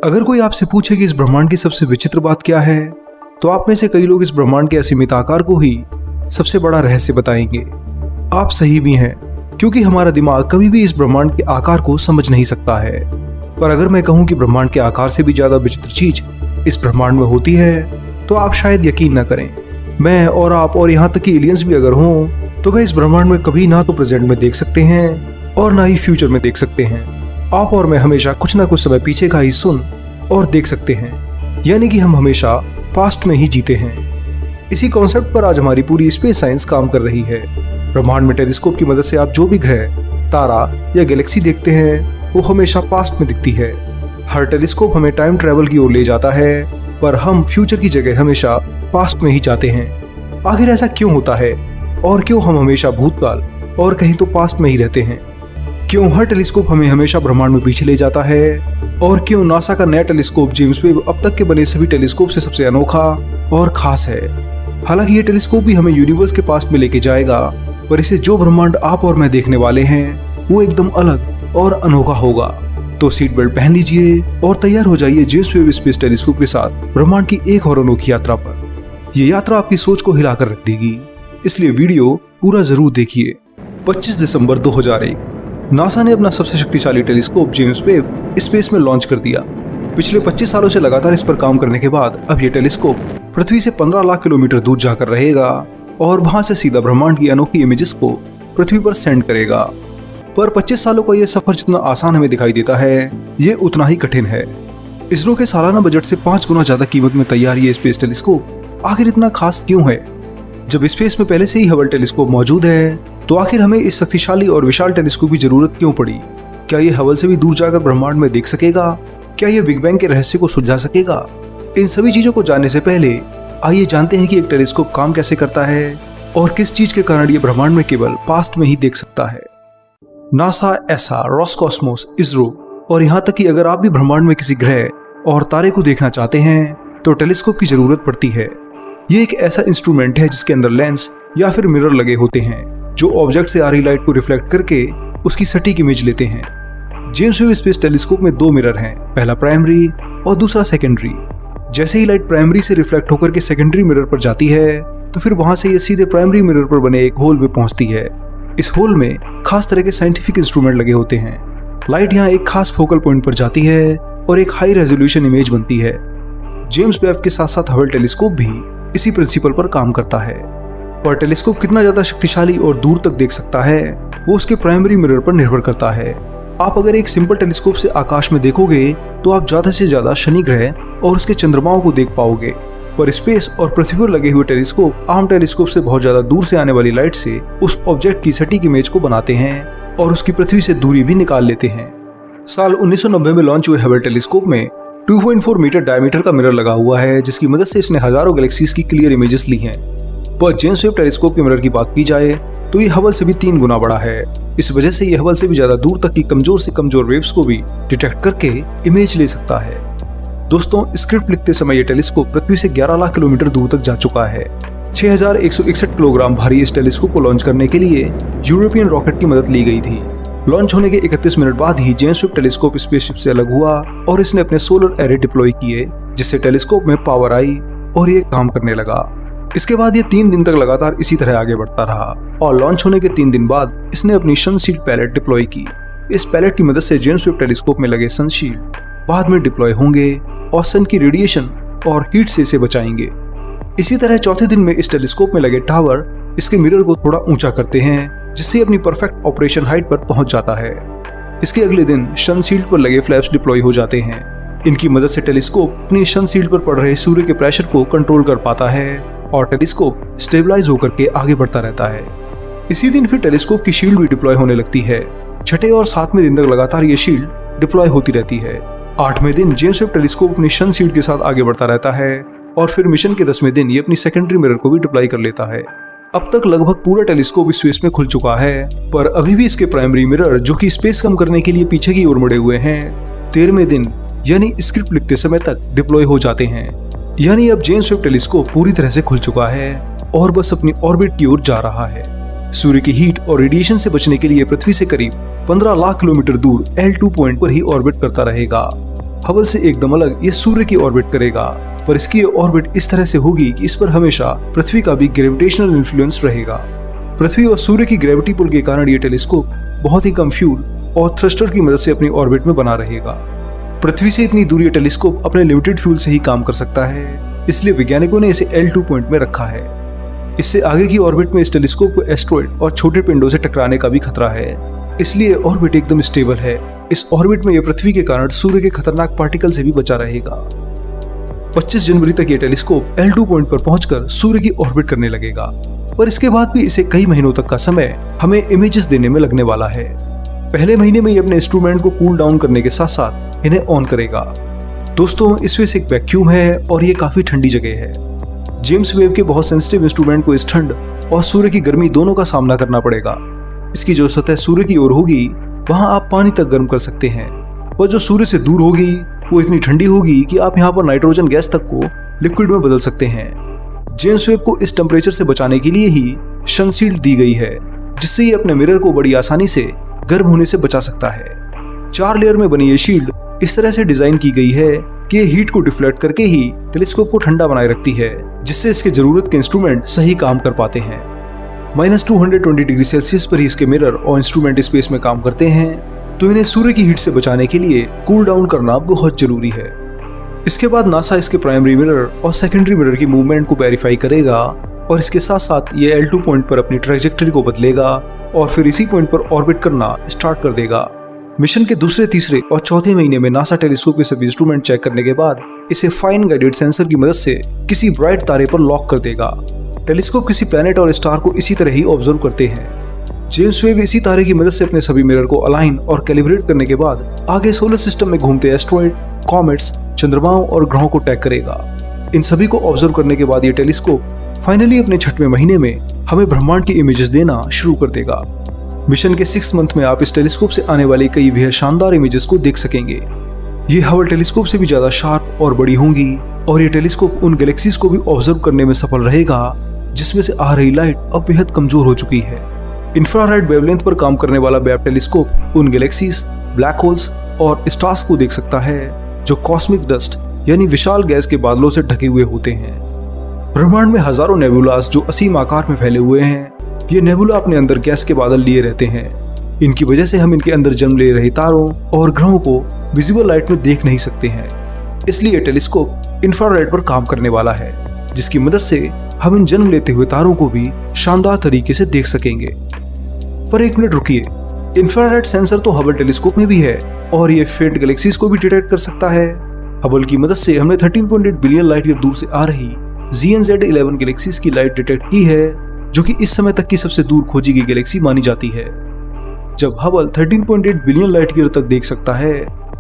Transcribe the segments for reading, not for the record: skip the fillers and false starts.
अगर कोई आपसे पूछे कि इस ब्रह्मांड की सबसे विचित्र बात क्या है, तो आप में से कई लोग इस ब्रह्मांड के असीमित आकार को ही सबसे बड़ा रहस्य बताएंगे। आप सही भी हैं, क्योंकि हमारा दिमाग कभी भी इस ब्रह्मांड के आकार को समझ नहीं सकता है। पर अगर मैं कहूं कि ब्रह्मांड के आकार से भी ज्यादा विचित्र चीज इस ब्रह्मांड में होती है, तो आप शायद यकीन न करें। मैं और आप और यहाँ तक कि एलियंस भी अगर हों, तो वह इस ब्रह्मांड में कभी ना तो प्रेजेंट में देख सकते हैं और ना ही फ्यूचर में देख सकते हैं। आप और मैं हमेशा कुछ ना कुछ समय पीछे का ही सुन और देख सकते हैं, यानी कि हम हमेशा पास्ट में ही जीते हैं। इसी कॉन्सेप्ट पर आज हमारी पूरी स्पेस साइंस काम कर रही है। ब्रह्मांड में टेलीस्कोप की मदद से आप जो भी ग्रह, तारा या गैलेक्सी देखते हैं, वो हमेशा पास्ट में दिखती है। हर टेलीस्कोप हमें टाइम ट्रेवल की ओर ले जाता है, पर हम फ्यूचर की जगह हमेशा पास्ट में ही जाते हैं। आखिर ऐसा क्यों होता है और क्यों हम हमेशा भूतकाल और कहीं तो पास्ट में ही रहते हैं? क्यों हर टेलीस्कोप हमें हमेशा ब्रह्मांड में पीछे ले जाता है? और क्यों नासा का नया टेलीस्कोप जेम्स वेब अब तक के बने सभी टेलीस्कोप से सबसे अनोखा और खास है? हालांकि ये टेलीस्कोप भी हमें यूनिवर्स के पास्ट में लेके जाएगा, पर इसे जो ब्रह्मांड आप और मैं देखने वाले हैं वो एकदम अलग और अनोखा होगा। तो सीट बेल्ट पहन लीजिए और तैयार हो जाइए जेम्स वेब स्पेस टेलीस्कोप के साथ ब्रह्मांड की एक और अनोखी यात्रा पर। ये यात्रा आपकी सोच को हिलाकर रख देगी, इसलिए वीडियो पूरा जरूर देखिए। 25 दिसंबर 2001 नासा ने अपना सबसे शक्तिशाली टेलीस्कोप जेम्स वेब स्पेस में लॉन्च कर दिया। पिछले 25 सालों से लगातार इस पर काम करने के बाद अब ये टेलीस्कोप पृथ्वी से 15 लाख किलोमीटर दूर जाकर रहेगा और वहां से सीधा ब्रह्मांड की अनोखी इमेजेस को पृथ्वी पर सेंड करेगा। पर 25 सालों का यह सफर जितना आसान हमें दिखाई देता है, ये उतना ही कठिन है। इसरो के सालाना बजट से 5 गुना ज्यादा कीमत में तैयार ये स्पेस टेलीस्कोप आखिर इतना खास क्यों है? जब स्पेस में पहले से ही हबल टेलीस्कोप मौजूद है, तो आखिर हमें इस शक्तिशाली और विशाल टेलीस्कोप की जरूरत क्यों पड़ी? क्या ये हबल से भी दूर जाकर ब्रह्मांड में देख सकेगा? क्या ये बिग बैंग के रहस्य को सुलझा सकेगा? इन सभी चीजों को जानने से पहले आइए जानते हैं कि एक टेलीस्कोप काम कैसे करता है और किस चीज के कारण ये ब्रह्मांड में केवल पास्ट में ही देख सकता है। नासा, एसा, रोसकॉस्मोस, इसरो और यहाँ तक कि अगर आप भी ब्रह्मांड में किसी ग्रह और तारे को देखना चाहते हैं, तो टेलीस्कोप की जरूरत पड़ती है। ये एक ऐसा इंस्ट्रूमेंट है जिसके अंदर लेंस या फिर मिरर लगे होते हैं, जो ऑब्जेक्ट से आ रही लाइट को रिफ्लेक्ट करके उसकी सटीक इमेज लेते हैं। जेम्स वेब स्पेस टेलीस्कोप में 2 मिरर हैं, पहला प्राइमरी और दूसरा सेकेंडरी। जैसे ही लाइट प्राइमरी से रिफ्लेक्ट होकर के सेकेंडरी मिरर पर जाती है, तो फिर वहां से ये सीधे प्राइमरी मिरर पर बने एक होल में पहुंचती है। इस होल में खास तरह के साइंटिफिक इंस्ट्रूमेंट लगे होते हैं। लाइट यहाँ एक खास फोकल पॉइंट पर जाती है और एक हाई रेजोल्यूशन इमेज बनती है। जेम्स वेब के साथ साथ हबल टेलीस्कोप भी इसी प्रिंसिपल पर काम करता है। पर टेलीस्कोप कितना ज्यादा शक्तिशाली और दूर तक देख सकता है, वो उसके प्राइमरी मिरर पर निर्भर करता है। आप अगर एक सिंपल टेलीस्कोप से आकाश में देखोगे, तो आप ज्यादा से ज्यादा शनि ग्रह और उसके चंद्रमाओं को देख पाओगे। पर स्पेस और पृथ्वी पर लगे हुए टेलीस्कोप आम टेलीस्कोप से बहुत ज्यादा दूर से आने वाली लाइट से उस ऑब्जेक्ट की सटीक इमेज को बनाते हैं और उसकी पृथ्वी से दूरी भी निकाल लेते हैं। साल 1990 में लॉन्च हुए हबल टेलीस्कोप में 2.4 मीटर डायमीटर का मिरर लगा हुआ है, जिसकी मदद से इसने हजारों गैलेक्सीज की क्लियर इमेजेस ली हैं। पर जेम्स वेब टेलीस्कोप के मिरर की बात की जाए, तो ये हबल से भी 3 गुना बड़ा है। इस वजह से ये हबल से भी ज्यादा दूर तक की कमजोर से कमजोर वेव्स को भी डिटेक्ट करके इमेज ले सकता है। दोस्तों, स्क्रिप्ट लिखते समय ये टेलीस्कोप पृथ्वी से 11 लाख किलोमीटर दूर तक जा चुका है। 6161 किलोग्राम भारी इस टेलीस्कोप को लॉन्च करने के लिए यूरोपियन रॉकेट की मदद ली गई थी। लॉन्च होने के 31 मिनट बाद ही जेम्स वेब टेलीस्कोप स्पेसशिप से अलग हुआ और इसने अपने सोलर एरे डिप्लॉय किए, जिससे टेलीस्कोप में पावर आई और ये काम करने लगा। इसके बाद ये 3 दिन तक लगातार इसी तरह आगे बढ़ता रहा और लॉन्च होने के 3 दिन बाद इसने अपनी सनशील्ड पैलेट डिप्लॉय की। इस पैलेट की मदद से जेम्स वेब टेलीस्कोप में लगे सनशील्ड बाद में डिप्लॉय होंगे और सन की रेडिएशन और हीट से इसे बचाएंगे। इसी तरह चौथे दिन में इस टेलीस्कोप में लगे टावर इसके मिरर को थोड़ा ऊंचा करते हैं, जिससे अपनी परफेक्ट ऑपरेशन हाइट पर पहुंच जाता है। इसके अगले दिन सनशील्ड पर लगे फ्लैप्स डिप्लॉय हो जाते हैं। इनकी मदद से टेलीस्कोप अपनी सनशील्ड पर पड़ रहे सूर्य के प्रेशर को कंट्रोल कर पाता है और टेलीस्कोप स्टेबलाइज होकर के आगे बढ़ता रहता है। इसी दिन फिर टेलीस्कोप की शील्ड भी डिप्लॉय होने लगती है। छठे और 7वें दिन तक लगातार ये शील्ड डिप्लॉय होती रहती है। 8वें दिन जेम्स वेब टेलीस्कोप अपनी सनशील्ड के साथ आगे बढ़ता रहता है और फिर मिशन के 10वें दिन ये अपनी सेकेंडरी मिरर को भी डिप्लॉय कर लेता है। अब तक लगभग पूरा टेलीस्कोप स्पेस में खुल चुका है, पर अभी भी इसके प्राइमरी मिरर, जो कि स्पेस कम करने के लिए पीछे की ओर मुड़े हुए हैं, 13वें दिन यानी स्क्रिप्ट लिखते समय तक डिप्लॉय हो जाते हैं। यानी अब जेम्स वेब टेलीस्कोप पूरी तरह से खुल चुका है और बस अपनी ऑर्बिट की ओर जा रहा है। सूर्य की हीट और रेडिएशन से बचने के लिए पृथ्वी से करीब 15 लाख किलोमीटर दूर L2 पॉइंट पर ही ऑर्बिट करता रहेगा। हबल से एकदम अलग ये सूर्य की ऑर्बिट करेगा, पर इसकी ऑर्बिट इस तरह से होगी कि इस पर हमेशा पृथ्वी का भी ग्रेविटेशनल इन्फ्लुएंस रहेगा। पृथ्वी और सूर्य की ग्रेविटी पुल के कारण ये टेलीस्कोप बहुत ही कम फ्यूल और थ्रस्टर की मदद से अपनी ऑर्बिट में बना रहेगा। पृथ्वी से इतनी दूर ये टेलीस्कोप अपने लिमिटेड फ्यूल से ही काम कर सकता है, इसलिए वैज्ञानिकों ने इसे L2 पॉइंट में रखा है। इससे आगे की ऑर्बिट में इस टेलीस्कोप को एस्ट्रॉइड और छोटे पिंडों से टकराने का भी खतरा है, इसलिए ऑर्बिट एकदम स्टेबल है। इस ऑर्बिट में यह पृथ्वी के कारण सूर्य के खतरनाक पार्टिकल से भी बचा रहेगा। 25 जनवरी तक ये टेलीस्कोप L2 पॉइंट पर पहुंचकर सूर्य की ऑर्बिट करने लगेगा, पर इसके बाद भी इसे कई महीनों तक का समय हमें इमेजेस देने में लगने वाला है। पहले महीने में ये अपने इंस्ट्रूमेंट को कूल डाउन करने के साथ साथ इन्हें ऑन करेगा। दोस्तों, इस स्पेस एक वैक्यूम है और ये काफी ठंडी जगह है। जेम्स वेब के बहुत सेंसिटिव इंस्ट्रूमेंट को इस ठंड और सूर्य की गर्मी दोनों का सामना करना पड़ेगा। इसकी जो सतह सूर्य की ओर होगी वहां आप पानी तक गर्म कर सकते हैं, और जो सूर्य से दूर होगी वो इतनी ठंडी होगी कि आप यहाँ पर नाइट्रोजन गैस तक को लिक्विड में बदल सकते हैं। जेम्स वेब को इस टेम्परेचर से बचाने के लिए ही सनशील्ड दी गई है, जिससे ये अपने मिरर को बड़ी आसानी से गर्म होने से बचा सकता है। 4 लेयर में बनी ये शील्ड इस तरह से डिजाइन की गई है कि ये हीट को डिफ्लेक्ट करके ही टेलीस्कोप को ठंडा बनाए रखती है, जिससे इसके जरूरत के इंस्ट्रूमेंट सही काम कर पाते हैं। -220 डिग्री सेल्सियस पर ही इसके मिरर और इंस्ट्रूमेंट स्पेस में काम करते हैं, तो इन्हें सूर्य की हीट से बचाने के लिए कूल डाउन करना बहुत जरूरी है। इसके बाद नासा इसके प्राइमरी मिरर और सेकेंडरी मिरर की मूवमेंट को वेरीफाई करेगा, और इसके साथ साथ ये L2 पॉइंट पर अपनी ट्रैजेक्टरी को बदलेगा और फिर इसी पॉइंट पर ऑर्बिट करना स्टार्ट कर देगा। मिशन के दूसरे, तीसरे और चौथे महीने में नासा टेलीस्कोप के सभी इंस्ट्रूमेंट चेक करने के बाद इसे फाइन गाइडेड सेंसर की मदद से किसी ब्राइट तारे पर लॉक कर देगा। टेलीस्कोप किसी प्लैनेट और स्टार को इसी तरह ही ऑब्जर्व करते हैं। जेम्स वेब इसी तारे की मदद से अपने सभी मिरर को अलाइन और कैलिब्रेट करने के बाद आगे सोलर सिस्टम में घूमते एस्ट्रॉइड, कॉमेट्स, चंद्रमाओं और ग्रहों को टैग करेगा। इन सभी को ऑब्जर्व करने के बाद ये टेलीस्कोप फाइनली अपने 6वें महीने में हमें ब्रह्मांड की इमेजेस देना शुरू कर देगा। मिशन के 6 मंथ में आप इस टेलीस्कोप से आने वाली कई बेहद शानदार इमेजेस को देख सकेंगे। ये हबल टेलीस्कोप से भी ज्यादा शार्प और बड़ी होंगी, और ये टेलीस्कोप उन गैलेक्सीज को भी ऑब्जर्व करने में सफल रहेगा जिसमें से आ रही लाइट अब बेहद कमजोर हो चुकी है। इंफ्रारेड वेवलेंथ पर काम करने वाला वेब टेलीस्कोप उन गैलेक्सीज, ब्लैक होल्स और स्टार्स को देख सकता है जो कॉस्मिक डस्ट यानी विशाल गैस के बादलों से ढके हुए होते हैं। ब्रह्मांड में हजारों नेबुलास जो असीम आकार में फैले हुए हैं, ये नेबुला अपने अंदर गैस के बादल लिए रहते हैं। इनकी वजह से हम इनके अंदर जन्म ले रहे तारों और ग्रहों को विजिबल लाइट में देख नहीं सकते हैं। इसलिए टेलीस्कोप इंफ्रारेड पर काम करने वाला है, जिसकी मदद से हम इन जन्म लेते हुए तारों को भी शानदार तरीके से देख सकेंगे। पर एक मिनट रुकिए, इंफ्रारेड सेंसर तो हबल टेलीस्कोप में भी है और ये फेंट गैलेक्सीज को भी डिटेक्ट कर सकता है। हबल की मदद से हमने 13.8 बिलियन लाइट ईयर दूर से आ रही GNZ11 गैलेक्सीज की लाइट डिटेक्ट की है, जो कि इस समय तक की सबसे दूर खोजी गई गैलेक्सी मानी जाती है। जब हबल 13.8 बिलियन लाइट ईयर तक देख सकता है,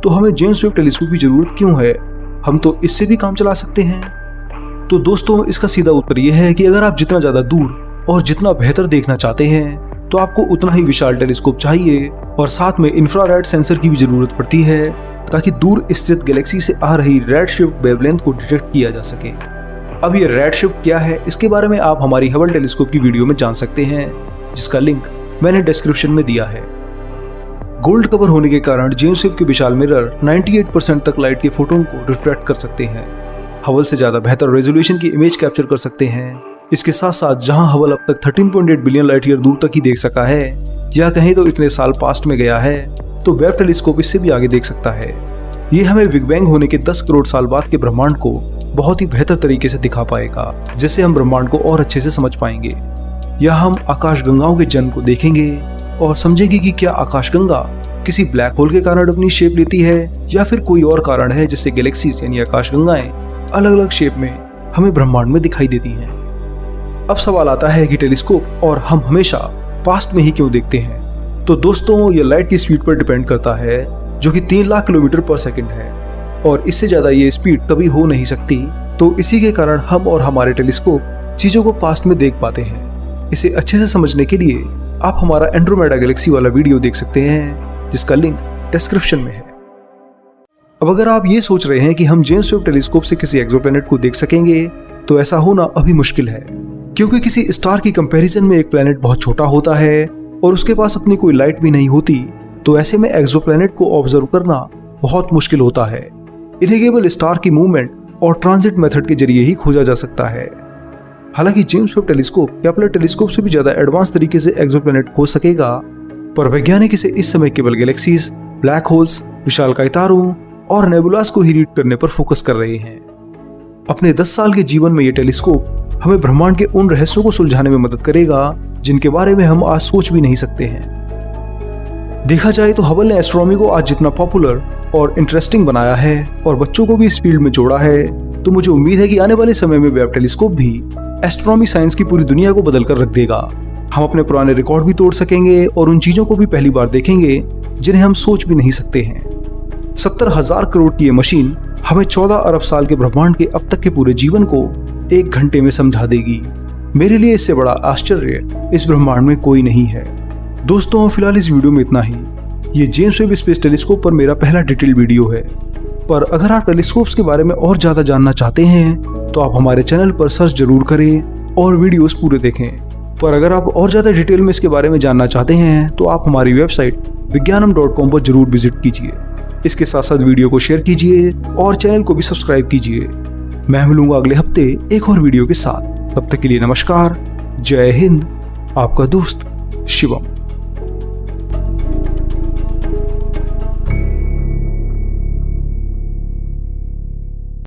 तो हमें जेम्स वेब टेलीस्कोप की जरूरत क्यों है? हम तो इससे भी काम चला सकते हैं। तो दोस्तों, इसका सीधा उत्तर यह है कि अगर आप जितना ज्यादा दूर और जितना बेहतर देखना चाहते हैं, तो आपको उतना ही विशाल टेलीस्कोप चाहिए, और साथ में इंफ्रारेड सेंसर की भी जरूरत पड़ती है, ताकि दूर स्थित गैलेक्सी से आ रही रेड शिफ्ट वेवलेंथ को डिटेक्ट किया जा सके। अब ये रेड शिफ्ट क्या है, इसके बारे में आप हमारी हबल टेलीस्कोप की वीडियो में जान सकते हैं, जिसका लिंक मैंने डिस्क्रिप्शन में दिया है। गोल्ड कवर होने के कारण जेम्स वेब के विशाल मिरर 98% तक लाइट के फोटोन को रिफ्लेक्ट कर सकते हैं। हबल से ज्यादा बेहतर रेजोल्यूशन की इमेज कैप्चर कर सकते हैं। इसके साथ साथ जहां हबल अब तक 13.8 बिलियन लाइट ईयर दूर तक ही देख सका है, या कहीं तो इतने साल पास्ट में गया है, तो वेब टेलीस्कोप इससे भी आगे देख सकता है। ये हमें बिग बैंग होने के 10 करोड़ साल बाद के ब्रह्मांड को बहुत ही बेहतर तरीके से दिखा पाएगा, जिससे हम ब्रह्मांड को और अच्छे से समझ पाएंगे। या हम आकाशगंगाओं के जन्म को देखेंगे और समझेंगे कि क्या आकाशगंगा किसी ब्लैक होल के कारण अपनी शेप लेती है, या फिर कोई और कारण है जिससे गैलेक्सीज यानी आकाशगंगाएं अलग अलग शेप में हमें ब्रह्मांड में दिखाई देती हैं। अब सवाल आता है कि टेलीस्कोप और हम हमेशा पास्ट में ही क्यों देखते हैं? तो दोस्तों, ये लाइट की स्पीड पर डिपेंड करता है, जो कि 3 लाख किलोमीटर पर सेकंड है, और इससे ज्यादा ये स्पीड कभी हो नहीं सकती। तो इसी के कारण हम और हमारे टेलीस्कोप चीजों को पास्ट में देख पाते हैं। इसे अच्छे से समझने के लिए आप हमारा एंड्रोमेडा गैलेक्सी वाला वीडियो देख सकते हैं, जिसका लिंक डिस्क्रिप्शन में है। अब अगर आप ये सोच रहे हैं कि हम जेम्स वेब टेलीस्कोप से किसी एक्सोप्लैनेट को देख सकेंगे, तो ऐसा होना अभी मुश्किल है, क्योंकि किसी स्टार की कंपैरिजन में एक प्लैनेट बहुत छोटा होता है और उसके पास अपनी कोई लाइट भी नहीं होती। तो ऐसे में एक्सोप्लैनेट को ऑब्जर्व करना बहुत मुश्किल होता है। इरेगेबल स्टार की मूवमेंट और ट्रांजिट मेथड के जरिए ही खोजा जा सकता है। हालांकि James Webb telescope Kepler telescope से भी ज्यादा एडवांस तरीके से एक्सोप्लैनेट खोज सकेगा, पर वैज्ञानिक इसे इस समय केवल गैलेक्सीज, ब्लैक होल्स, विशालकाय तारों और नेबुलास को ही रीड करने पर फोकस कर रहे हैं। अपने 10 साल के जीवन में यह टेलीस्कोप हमें ब्रह्मांड के उन रहस्यों को सुलझाने में मदद करेगा जिनके बारे में हम आज सोच भी नहीं सकते हैं। देखा जाए तो हबल ने एस्ट्रोनॉमी को आज जितना पॉपुलर और इंटरेस्टिंग बनाया है और बच्चों को भी इस फील्ड में जोड़ा है, तो मुझे उम्मीद है कि आने वाले समय में वेब टेलीस्कोप भी एस्ट्रोनॉमी साइंस की पूरी दुनिया को बदल कर रख देगा। हम अपने पुराने रिकॉर्ड भी तोड़ सकेंगे और उन चीजों को भी पहली बार देखेंगे जिन्हें हम सोच भी नहीं सकते हैं। 70,000 करोड़ की ये मशीन हमें 14 अरब साल के ब्रह्मांड के अब तक के पूरे जीवन को 1 घंटे में समझा देगी। मेरे लिए इससे बड़ा आश्चर्य इस ब्रह्मांड में कोई नहीं है। दोस्तों, फिलहाल इस वीडियो में इतना ही। ये जेम्स वेब स्पेस टेलीस्कोप पर मेरा पहला डिटेल वीडियो है, पर अगर आप टेलीस्कोप्स के बारे में और ज्यादा जानना चाहते हैं तो आप हमारे चैनल पर सर्च जरूर करें और वीडियोस पूरे देखें। पर अगर आप और ज्यादा डिटेल में इसके बारे में जानना चाहते हैं तो आप हमारी वेबसाइट विज्ञानम.com पर जरूर विजिट कीजिए। इसके साथ साथ वीडियो को शेयर कीजिए और चैनल को भी सब्सक्राइब कीजिए। मैं मिलूंगा अगले हफ्ते एक और वीडियो के साथ। तब तक के लिए नमस्कार, जय हिंद, आपका दोस्त शिवम।